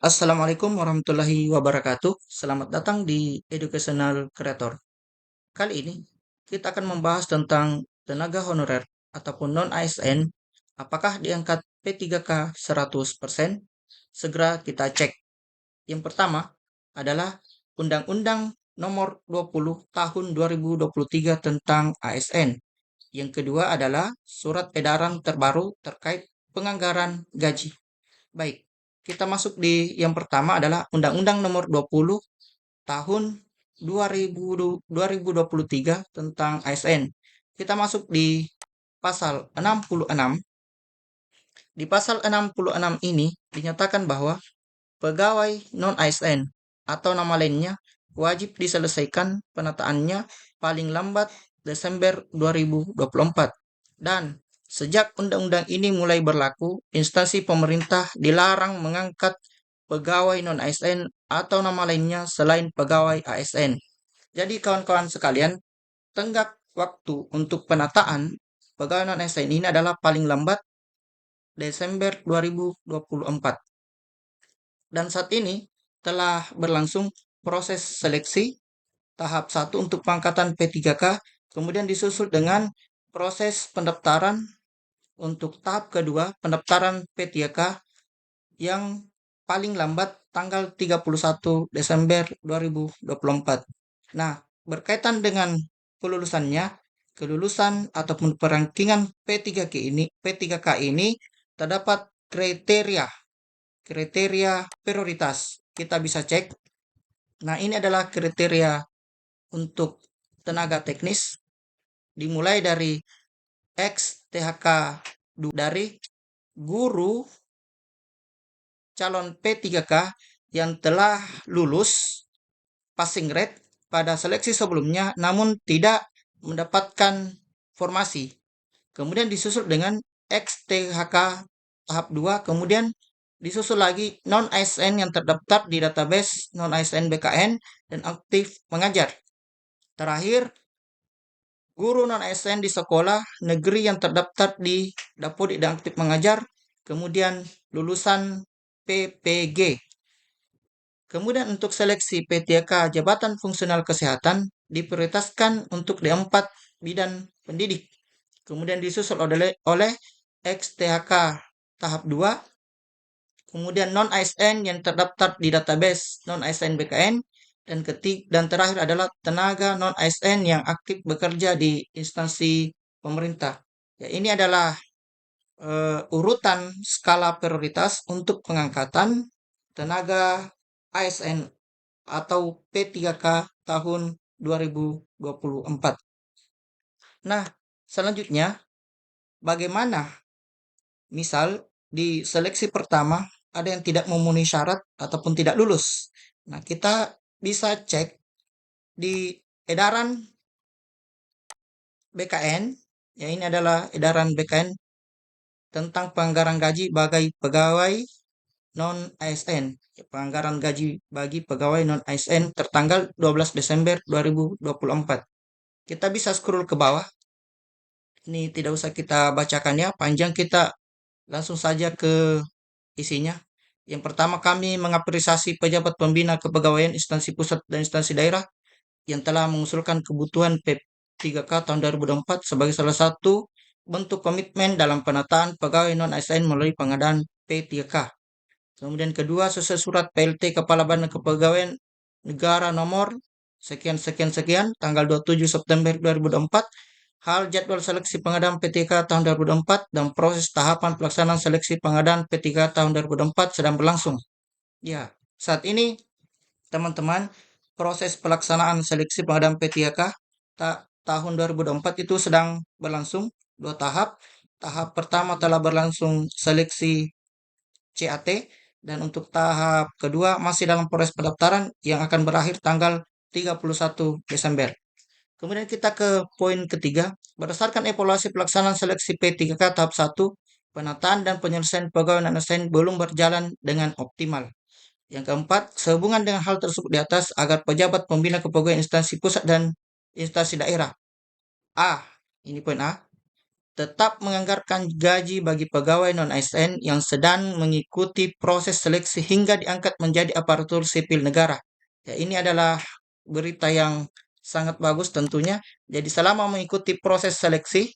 Assalamualaikum warahmatullahi wabarakatuh. Selamat datang di Educational Creator. Kali ini kita akan membahas tentang tenaga honorer ataupun non-ASN. Apakah diangkat P3K 100%? Segera kita cek. Yang pertama adalah Undang-Undang Nomor 20 Tahun 2023 tentang ASN. Yang kedua adalah Surat Edaran Terbaru terkait penganggaran gaji. Baik, kita masuk di yang pertama adalah Undang-Undang Nomor 20 Tahun 2023 tentang ASN. Kita masuk di pasal 66. Di pasal 66 ini dinyatakan bahwa pegawai non-ASN atau nama lainnya wajib diselesaikan penataannya paling lambat Desember 2024. Dan sejak undang-undang ini mulai berlaku, instansi pemerintah dilarang mengangkat pegawai non-ASN atau nama lainnya selain pegawai ASN. Jadi kawan-kawan sekalian, tenggat waktu untuk penataan pegawai non-ASN ini adalah paling lambat Desember 2024. Dan saat ini telah berlangsung proses seleksi tahap 1 untuk pengangkatan P3K, kemudian disusul dengan proses pendaftaran untuk tahap kedua pendaftaran P3K yang paling lambat tanggal 31 Desember 2024. Nah, berkaitan dengan kelulusan ataupun perankingan P3K ini terdapat kriteria prioritas. Kita bisa cek. Nah, ini adalah kriteria untuk tenaga teknis dimulai dari XTHK dari guru calon P3K yang telah lulus passing rate pada seleksi sebelumnya namun tidak mendapatkan formasi. Kemudian disusul dengan XTHK tahap 2, kemudian disusul lagi non-ASN yang terdaftar di database non-ASN BKN dan aktif mengajar. Terakhir, guru non-ASN di sekolah negeri yang terdaftar di Dapodik dan aktif mengajar, kemudian lulusan PPG. Kemudian untuk seleksi P3K Jabatan Fungsional Kesehatan diprioritaskan untuk D4 bidang pendidik. Kemudian disusul oleh XTHK tahap 2, kemudian non-ASN yang terdaftar di database non-ASN BKN, dan terakhir adalah tenaga non-ASN yang aktif bekerja di instansi pemerintah. Ya, ini adalah urutan skala prioritas untuk pengangkatan tenaga ASN atau P3K tahun 2024. Nah, selanjutnya bagaimana misal di seleksi pertama ada yang tidak memenuhi syarat ataupun tidak lulus. Nah, kita bisa cek di edaran BKN, ya ini adalah edaran BKN tentang penganggaran gaji bagi pegawai non-ASN. Penganggaran gaji bagi pegawai non-ASN tertanggal 12 Desember 2024. Kita bisa scroll ke bawah. Ini tidak usah kita bacakan ya, panjang, kita langsung saja ke isinya. Yang pertama, kami mengapresiasi pejabat pembina kepegawaian instansi pusat dan instansi daerah yang telah mengusulkan kebutuhan P3K tahun 2024 sebagai salah satu bentuk komitmen dalam penataan pegawai non-ASN melalui pengadaan P3K. Kemudian kedua, sesuai surat PLT Kepala Badan Kepegawaian Negara nomor sekian tanggal 27 September 2024, hal jadwal seleksi pengadaan P3K tahun 2024 dan proses tahapan pelaksanaan seleksi pengadaan P3K tahun 2024 sedang berlangsung. Ya, saat ini teman-teman, proses pelaksanaan seleksi pengadaan P3K tahun 2024 itu sedang berlangsung 2 tahap. Tahap pertama telah berlangsung seleksi CAT, dan untuk tahap kedua masih dalam proses pendaftaran yang akan berakhir tanggal 31 Desember. Kemudian kita ke poin ketiga, berdasarkan evaluasi pelaksanaan seleksi P3K tahap 1, penataan dan penyelesaian pegawai non-ASN belum berjalan dengan optimal. Yang keempat, sehubungan dengan hal tersebut di atas, agar pejabat pembina kepegawaian instansi pusat dan instansi daerah A, ini poin A, tetap menganggarkan gaji bagi pegawai non-ASN yang sedang mengikuti proses seleksi hingga diangkat menjadi aparatur sipil negara. Ya, ini adalah berita yang sangat bagus tentunya. Jadi selama mengikuti proses seleksi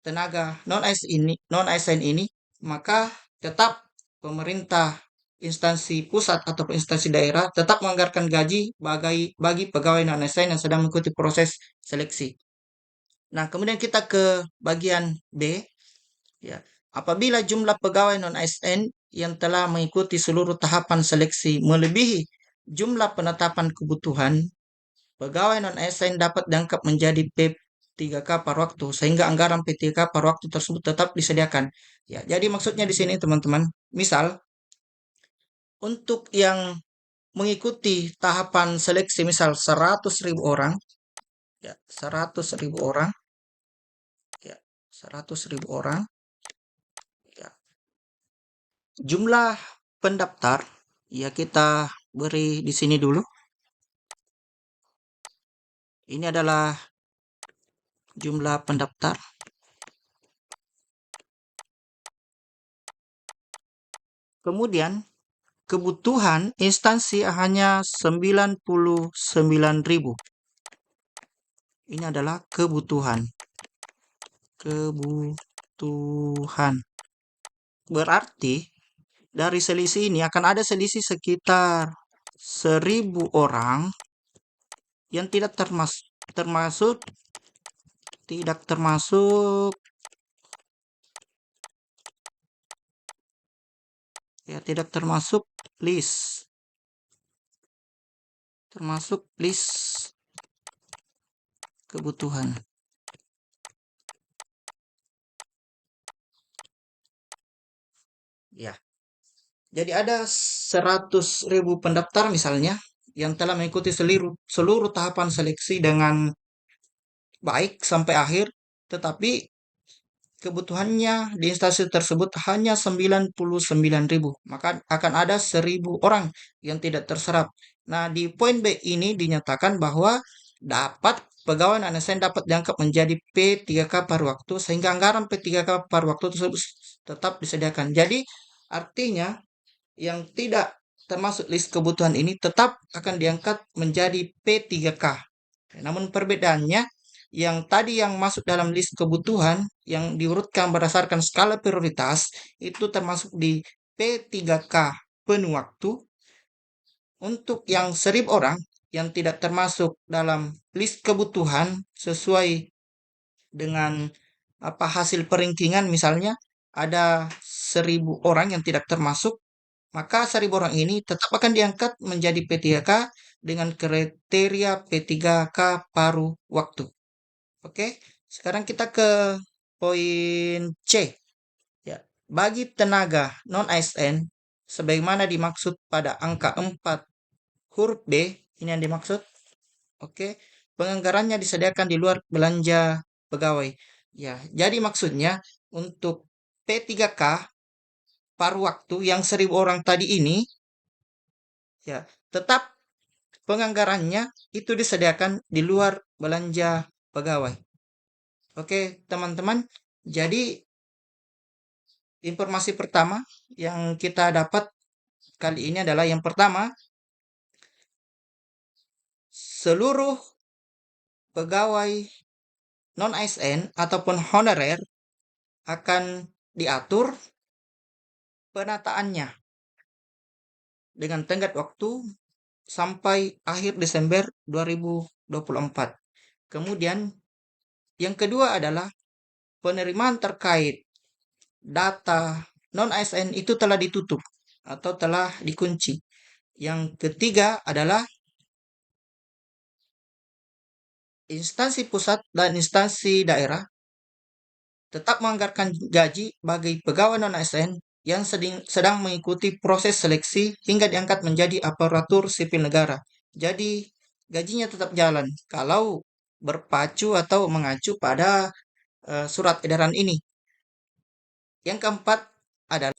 tenaga non-ASN ini, maka tetap pemerintah instansi pusat atau instansi daerah tetap menganggarkan gaji bagi pegawai non-ASN yang sedang mengikuti proses seleksi. Nah, kemudian kita ke bagian B, ya. Apabila jumlah pegawai non-ASN yang telah mengikuti seluruh tahapan seleksi melebihi jumlah penetapan kebutuhan, pegawai non-ASN dapat diangkat menjadi P3K par waktu sehingga anggaran P3K par waktu tersebut tetap disediakan. Ya, jadi maksudnya di sini teman-teman, misal untuk yang mengikuti tahapan seleksi misal 100.000 orang, ya 100.000 orang, ya 100.000 orang, ya jumlah pendaftar, ya kita beri di sini dulu. Ini adalah jumlah pendaftar. Kemudian kebutuhan instansi hanya 99.000. Ini adalah kebutuhan. Kebutuhan. Berarti dari selisih ini akan ada selisih sekitar 1.000 orang yang tidak termasuk tidak termasuk list kebutuhan. Ya. Jadi ada 100.000 pendaftar misalnya yang telah mengikuti seluruh tahapan seleksi dengan baik sampai akhir, tetapi kebutuhannya di instansi tersebut hanya 99.000. Maka akan ada 1.000 orang yang tidak terserap. Nah, di poin B ini dinyatakan bahwa dapat pegawai non-ASN dapat diangkat menjadi P3K par waktu sehingga anggaran P3K par waktu tersebut tetap disediakan. Jadi artinya yang tidak termasuk list kebutuhan ini tetap akan diangkat menjadi P3K. Namun perbedaannya yang tadi yang masuk dalam list kebutuhan yang diurutkan berdasarkan skala prioritas itu termasuk di P3K penuh waktu. Untuk yang 1.000 orang yang tidak termasuk dalam list kebutuhan sesuai dengan hasil peringkingan, misalnya ada 1.000 orang yang tidak termasuk, maka 1.000 orang ini tetap akan diangkat menjadi P3K dengan kriteria P3K paruh waktu. Oke, sekarang kita ke poin C. Ya, bagi tenaga non-ASN, sebagaimana dimaksud pada angka 4 huruf B, ini yang dimaksud. Oke, penganggarannya disediakan di luar belanja pegawai. Ya, jadi maksudnya untuk P3K paruh waktu yang 1.000 orang tadi ini, ya tetap penganggarannya itu disediakan di luar belanja pegawai. Oke, teman-teman. Jadi informasi pertama yang kita dapat kali ini adalah yang pertama, seluruh pegawai non-ASN ataupun honorer akan diatur penataannya dengan tenggat waktu sampai akhir Desember 2024. Kemudian yang kedua adalah penerimaan terkait data non-ASN itu telah ditutup atau telah dikunci. Yang ketiga adalah instansi pusat dan instansi daerah tetap menganggarkan gaji bagi pegawai non-ASN yang sedang mengikuti proses seleksi hingga diangkat menjadi aparatur sipil negara. Jadi gajinya tetap jalan kalau berpacu atau mengacu pada surat edaran ini. Yang keempat adalah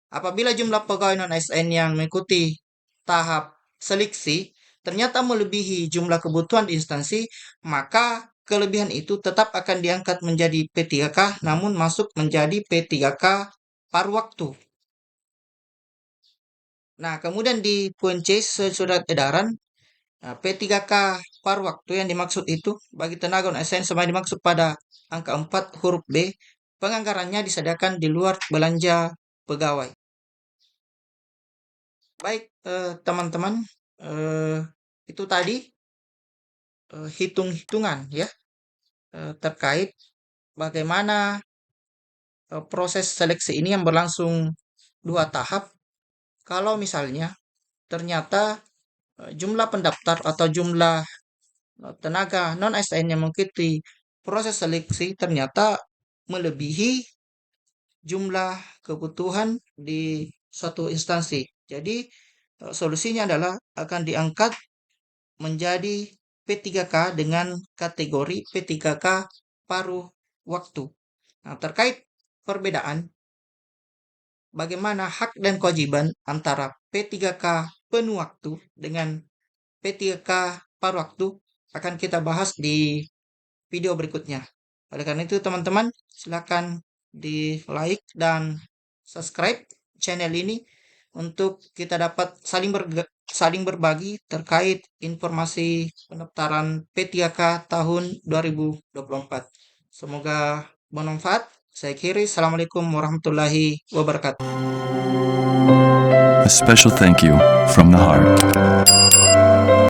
apabila jumlah pegawai non-ASN yang mengikuti tahap seleksi ternyata melebihi jumlah kebutuhan di instansi, maka kelebihan itu tetap akan diangkat menjadi P3K, namun masuk menjadi P3K paruh waktu. Nah, kemudian di poin C surat edaran, nah, P3K paruh waktu yang dimaksud itu bagi tenaga non-ASN sama dimaksud pada angka 4 huruf B, penganggarannya disediakan di luar belanja pegawai. Baik, teman-teman, eh, itu tadi hitung-hitungan ya terkait bagaimana proses seleksi ini yang berlangsung 2 tahap. Kalau misalnya ternyata jumlah pendaftar atau jumlah tenaga non-ASN yang mengikuti proses seleksi ternyata melebihi jumlah kebutuhan di suatu instansi. Jadi solusinya adalah akan diangkat menjadi P3K dengan kategori P3K paruh waktu. Nah, terkait perbedaan bagaimana hak dan kewajiban antara P3K penuh waktu dengan P3K paruh waktu akan kita bahas di video berikutnya. Oleh karena itu teman-teman, silakan di like dan subscribe channel ini untuk kita dapat saling berbagi terkait informasi pendaftaran P3K tahun 2024. Semoga bermanfaat. Saya akhiri. Assalamualaikum warahmatullahi wabarakatuh. A special thank you from the heart.